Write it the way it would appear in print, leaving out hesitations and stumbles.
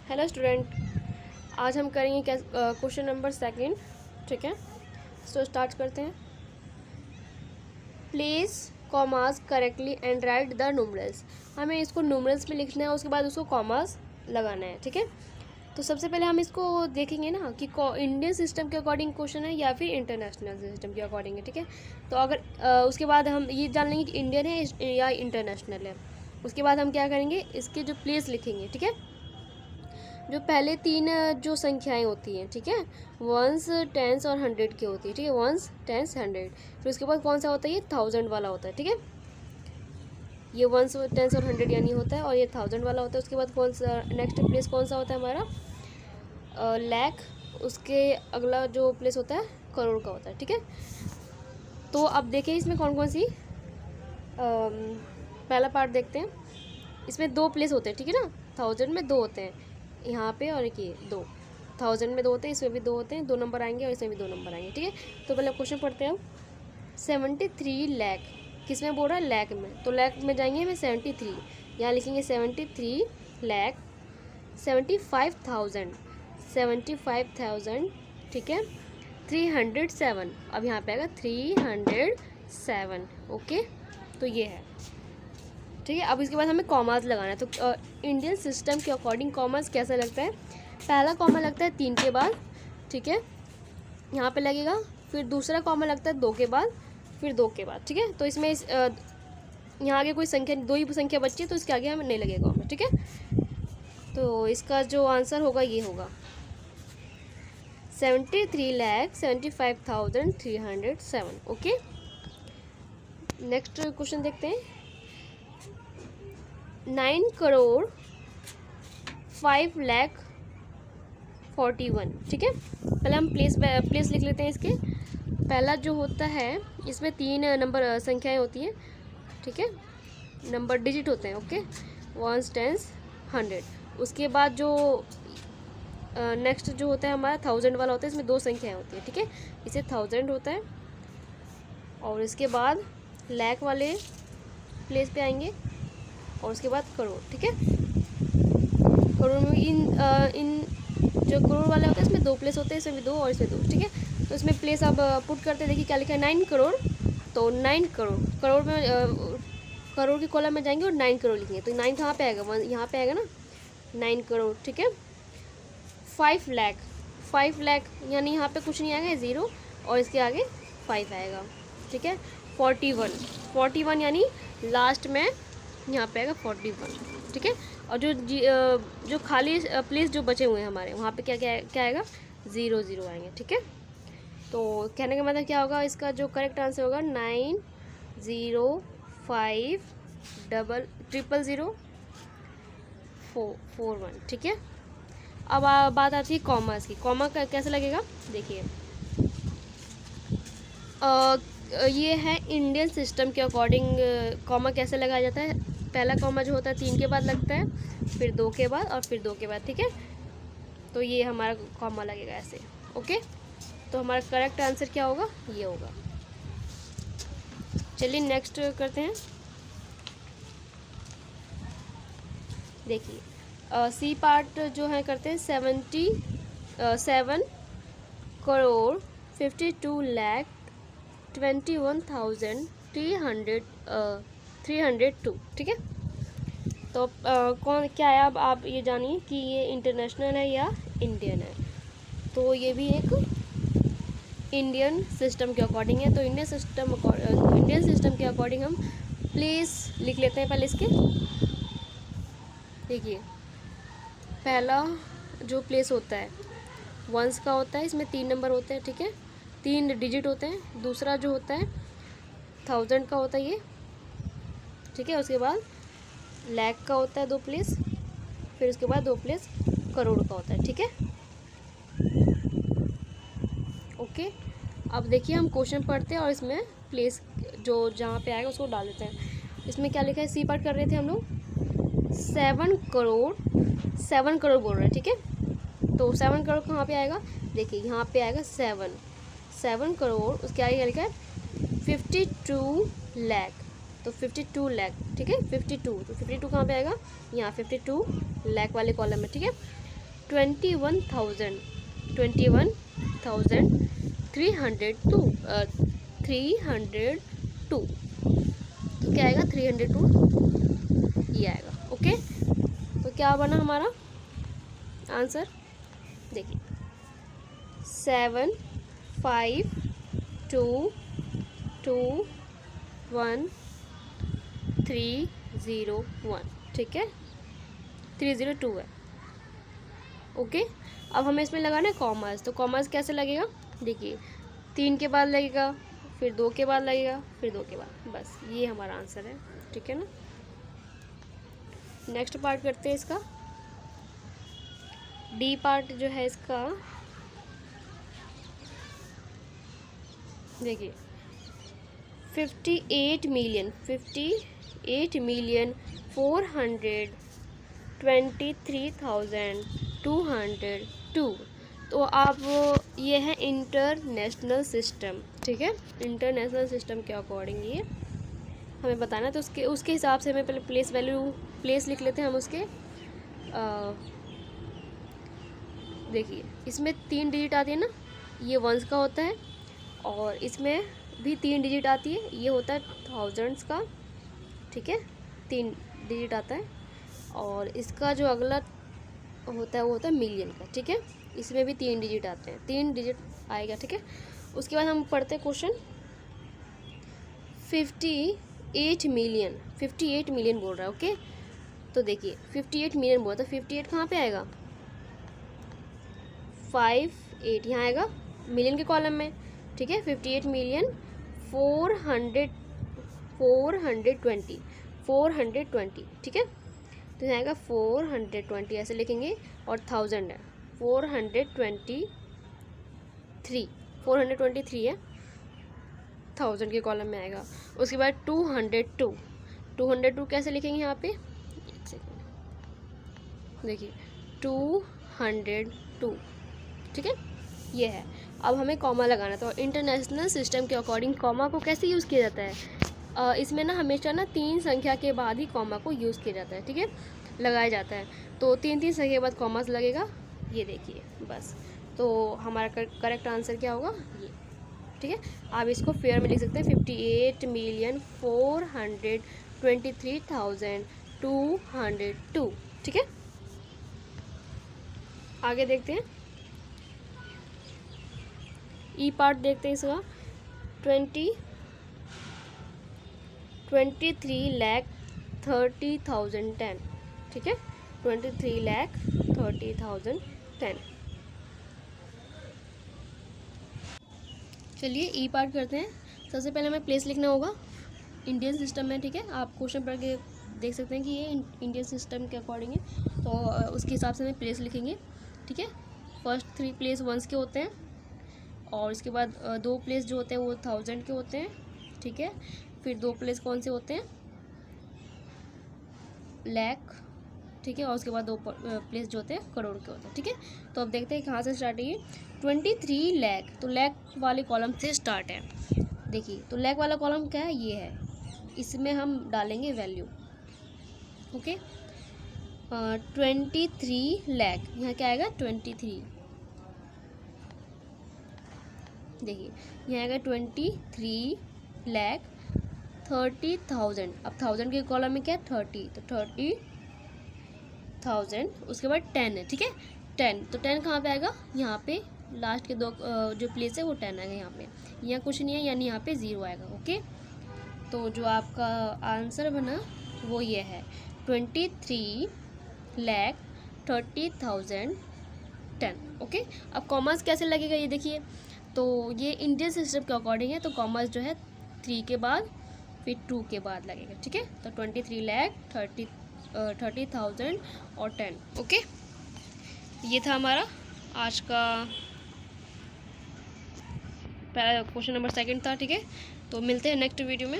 Hello student, आज हम करेंगे क्वेश्चन नंबर सेकंड। ठीक है, सो स्टार्ट करते हैं। Place commas correctly and right the numerals. हमें इसको न्यूमरल्स में लिखना है, उसके बाद उसको कॉमास लगाना है। ठीक है, तो सबसे पहले हम इसको देखेंगे ना कि इंडियन सिस्टम के अकॉर्डिंग क्वेश्चन है या फिर इंटरनेशनल सिस्टम के अकॉर्डिंग है। ठीक है, तो अगर उसके बाद हम ये जान लेंगे कि इंडियन है या इंटरनेशनल है। उसके बाद हम क्या करेंगे, इसके जो प्लेस लिखेंगे। ठीक है, जो पहले तीन जो संख्याएं होती हैं, ठीक है, वंस टेंस और हंड्रेड की होती है। ठीक है, वंस टेंस हंड्रेड। फिर उसके बाद कौन सा होता है, ये थाउजेंड वाला होता है। ठीक है, ये वंस टेंस और हंड्रेड यानी होता है, और ये थाउजेंड वाला होता है। उसके बाद कौन सा नेक्स्ट प्लेस कौन सा होता है हमारा, लैख। उसके अगला जो प्लेस होता है करोड़ का होता है। ठीक है, तो अब देखें इसमें कौन कौन सी पहला पार्ट देखते हैं। इसमें दो प्लेस होते हैं। ठीक है ना, थाउजेंड में दो होते हैं, यहाँ पे और एक ये दो। थाउजेंड में दो होते हैं, इसमें भी दो होते हैं, दो नंबर आएंगे और इसमें भी दो नंबर आएंगे। ठीक है, तो पहले क्वेश्चन पढ़ते हैं हम। 73 लाख किस में बोल रहा है, लैख में। तो लैख में जाएंगे हमें 73, यहाँ लिखेंगे 73 लाख 75,000 75,000। ठीक है, 307। अब यहाँ पे आएगा 307। ओके, तो ये है। ठीक है, अब इसके बाद हमें कॉमास लगाना है। तो इंडियन सिस्टम के अकॉर्डिंग कॉमास कैसा लगता है, पहला कॉमा लगता है 3 के बाद। ठीक है, यहाँ पे लगेगा। फिर दूसरा कॉमा लगता है 2 के बाद, फिर 2 के बाद। ठीक है, तो इसमें यहाँ आगे कोई संख्या, दो ही संख्या बची है, तो इसके आगे हमें नहीं लगेगा कॉमा। ठीक है, तो इसका जो आंसर होगा ये होगा 73,75,307। ओके, नेक्स्ट क्वेश्चन देखते हैं। 9,05,41,। ठीक है, पहले हम प्लेस लिख लेते हैं इसके। पहला जो होता है, इसमें 3 नंबर संख्याएं होती हैं। ठीक है, नंबर डिजिट होते हैं। Okay, ones tens hundred. उसके बाद जो नेक्स्ट जो होता है हमारा थाउजेंड वाला होता है, इसमें 2 संख्याएं होती हैं। ठीक है, इसे थाउजेंड होता है। और इसके बाद लैख वाले प्लेस पे आएंगे, और उसके बाद करोड़। ठीक है, करोड़ में इन जो करोड़ वाले होते हैं इसमें 2 प्लेस होते हैं, इसमें भी 2 और इसमें 2। ठीक है, तो इसमें प्लेस अब पुट करते हैं। देखिए क्या लिखा है, 9 करोड़। तो 9 करोड़, करोड़ में करोड़ के कॉलम में जाएंगे और 9 करोड़ लिखेंगे। तो 9 कहाँ पे आएगा, यहाँ पे आएगा ना, 9 करोड़। ठीक है, 5 लाख 5 लाख यानी यहाँ पे कुछ नहीं आएगा, 0, और इसके आगे 5 आएगा। ठीक है, 41 यानी लास्ट में यहाँ पे आएगा 41। ठीक है, और जो खाली प्लेस जो बचे हुए हैं हमारे, वहाँ पे क्या क्या क्या आएगा, 0 0 आएंगे। ठीक है, तो कहने का मतलब क्या होगा, इसका जो करेक्ट आंसर होगा 9,05,000,041। ठीक है, अब बात आती है कॉमर्स की। कॉमा का कैसे लगेगा, देखिए ये है इंडियन सिस्टम के अकॉर्डिंग कॉमा कैसे लगाया जाता है। पहला कॉमा जो होता है 3 के बाद लगता है, फिर 2 के बाद और फिर 2 के बाद। ठीक है, तो ये हमारा कॉमा लगेगा ऐसे। ओके, तो हमारा करेक्ट आंसर क्या होगा, ये होगा। चलिए नेक्स्ट करते हैं। देखिए सी पार्ट जो है करते हैं। 77 करोड़ 52 लाख 21,302। ठीक है, तो कौन क्या है, अब आप ये जानिए कि ये इंटरनेशनल है या इंडियन है। तो ये भी एक इंडियन सिस्टम के अकॉर्डिंग है। तो इंडियन सिस्टम के अकॉर्डिंग हम प्लेस लिख लेते हैं पहले इसके। देखिए पहला जो प्लेस होता है वंस का होता है, इसमें 3 नंबर होते हैं। ठीक है, 3 डिजिट होते हैं। दूसरा जो होता है थाउजेंड का होता है ये। ठीक है, उसके बाद लैख का होता है 2 प्लेस, फिर उसके बाद 2 प्लेस करोड़ का होता है। ठीक है, ओके, अब देखिए हम क्वेश्चन पढ़ते हैं और इसमें प्लेस जो जहाँ पे आएगा उसको डाल देते हैं। इसमें क्या लिखा है, सी पार्ट कर रहे थे हम लोग। 7 करोड़ बोल रहे हैं। ठीक है, तो 7 करोड़ कहाँ पे आएगा, देखिए यहाँ पे आएगा 7 करोड़। उसके आगे क्या लिखा है, 52 लाख। तो 52 लाख। ठीक है, 52, तो 52 कहाँ पे आएगा, यहाँ 52 लाख वाले कॉलम में। ठीक है, 21,302 302 तो क्या आएगा 302 ये आएगा। ओके, तो क्या बना हमारा आंसर, देखिए 7 5 2 2 1 3 0 1, ठीक है 302 है। ओके, अब हमें इसमें लगाना है कॉमर्स, तो कॉमर्स कैसे लगेगा, देखिए 3 के बाद लगेगा, फिर 2 के बाद लगेगा, फिर 2 के बाद, बस ये हमारा आंसर है, ठीक है ना। नेक्स्ट पार्ट करते हैं इसका, डी पार्ट जो है इसका, देखिए 58,423,202। तो आप ये है इंटरनेशनल सिस्टम, ठीक है, इंटरनेशनल सिस्टम के अकॉर्डिंग ये हमें बताना है। तो उसके हिसाब से हमें पहले प्लेस लिख लेते हैं हम उसके। देखिए इसमें 3 डिजिट आती है ना, ये वंस का होता है, और इसमें भी 3 डिजिट आती है, ये होता है थाउजेंड्स का, ठीक है 3 डिजिट आता है, और इसका जो अगला होता है वो होता है मिलियन का, ठीक है, इसमें भी 3 डिजिट आते हैं, 3 डिजिट आएगा, ठीक है। उसके बाद हम पढ़ते हैं क्वेश्चन 58 मिलियन बोल रहा है। ओके, तो देखिए 58 मिलियन बोला, तो 58 कहाँ पे आएगा, 58 यहाँ आएगा मिलियन के कॉलम में, ठीक है 58 मिलियन 420, ठीक है, तो यहाँ आएगा 420 ऐसे लिखेंगे, और 1000 है 423 है, 1000 के कॉलम में आएगा। उसके बाद 202 कैसे लिखेंगे यहाँ पे, एक सेकेंड, देखिए 202, ठीक है ये है। अब हमें कॉमा लगाना है, तो इंटरनेशनल सिस्टम के अकॉर्डिंग कॉमा को कैसे यूज़ किया जाता है, इसमें ना हमेशा ना 3 संख्या के बाद ही कॉमा को यूज़ किया जाता है, ठीक है, लगाया जाता है। तो 3 संख्या के बाद कॉमा लगेगा, ये देखिए बस। तो हमारा करेक्ट आंसर क्या होगा, ये, ठीक है। आप इसको फेयर में लिख सकते हैं 58,423,202, ठीक है। आगे देखते हैं, ई पार्ट देखते हैं इसका, 23,30,30,010, ठीक है 23,30,30,010। चलिए ई पार्ट करते हैं। सबसे पहले हमें प्लेस लिखना होगा इंडियन सिस्टम में, ठीक है, आप क्वेश्चन पढ़ के देख सकते हैं कि ये इंडियन सिस्टम के अकॉर्डिंग है, तो उसके हिसाब से हमें प्लेस लिखेंगे, ठीक है। फर्स्ट 3 प्लेस वंस के होते हैं, और इसके बाद 2 प्लेस जो होते हैं वो 1000 के होते हैं, ठीक है। फिर 2 प्लेस कौन से होते हैं, लाख, ठीक है, और उसके बाद 2 प्लेस जो होते हैं करोड़ के होते हैं, ठीक है। तो अब देखते हैं कहाँ से स्टार्ट है ये 23 लाख, तो लाख वाले कॉलम से स्टार्ट है। देखिए तो लाख वाला कॉलम क्या है, ये है, इसमें हम डालेंगे वैल्यू। ओके 23 लाख, यहाँ क्या आएगा 23, देखिए यहाँ आएगा 23,30,000। अब 1000 के कॉलम में क्या है 30, तो 30,000, उसके बाद 10 है, ठीक है 10, तो 10 कहाँ पे आएगा, यहाँ पे लास्ट के 2 जो प्लेस है वो 10 आएगा यहाँ पे, यहाँ कुछ नहीं है यानी यहाँ पे 0 आएगा। ओके, तो जो आपका आंसर बना वो ये है 23,30,010। ओके, अब कॉमर्स कैसे लगेगा ये देखिए, तो ये इंडियन सिस्टम के अकॉर्डिंग है, तो कॉमर्स जो है 3 के बाद फिर 2 के बाद लगेगा, ठीक है, तो 23,30,000 और 10। ओके, ये था हमारा आज का क्वेश्चन नंबर 2 था, ठीक है। तो मिलते हैं नेक्स्ट वीडियो में।